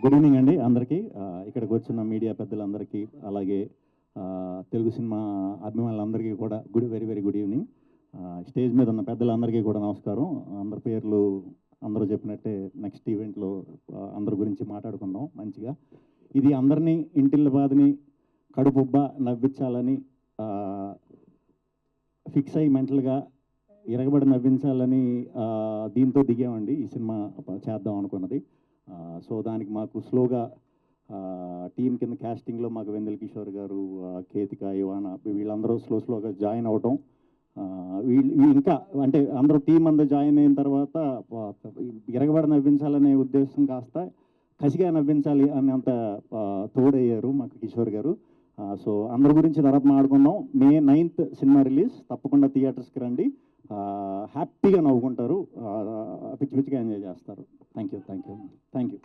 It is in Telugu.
గుడ్ ఈవినింగ్ అండి అందరికీ. ఇక్కడికి వచ్చిన మీడియా పెద్దలందరికీ, అలాగే తెలుగు సినిమా అభిమానులందరికీ కూడా very very good evening. Stage మీద ఉన్న పెద్దలందరికీ కూడా నమస్కారం. అందరి పేర్లు అందరూ చెప్పినట్టే నెక్స్ట్ ఈవెంట్లో అందరి గురించి మాట్లాడుకుందాం మంచిగా. ఇది అందరినీ ఇంటిల్ల బాధని కడుపుబ్బ నవ్వించాలని ఫిక్స్ అయ్యి మెంటల్గా ఇరగబడి నవ్వించాలని దీంతో దిగామండి ఈ సినిమా చేద్దాం అనుకున్నది. సో దానికి మాకు స్లోగా టీం కింద క్యాస్టింగ్లో మాకు వెందెల కిషోర్ గారు, కేతిక, ఇవానా వీళ్ళందరూ స్లోగా జాయిన్ అవటం, వీళ్ళు ఇంకా అంటే అందరూ టీం అందరూ జాయిన్ అయిన తర్వాత ఇరగబడి నవ్వించాలనే ఉద్దేశం కాస్త కసిగా నవ్వించాలి అనేంత తోడయ్యారు మాకు కిషోర్ గారు. సో అందరి గురించి తర్వాత మాట్లాడుకుందాం. May 9th సినిమా రిలీజ్, తప్పకుండా థియేటర్స్కి రండి. హ్యాపీగా నవ్వుకుంటారు, పిచ్చి పిచ్చిగా ఎంజాయ్ చేస్తారు. Thank you.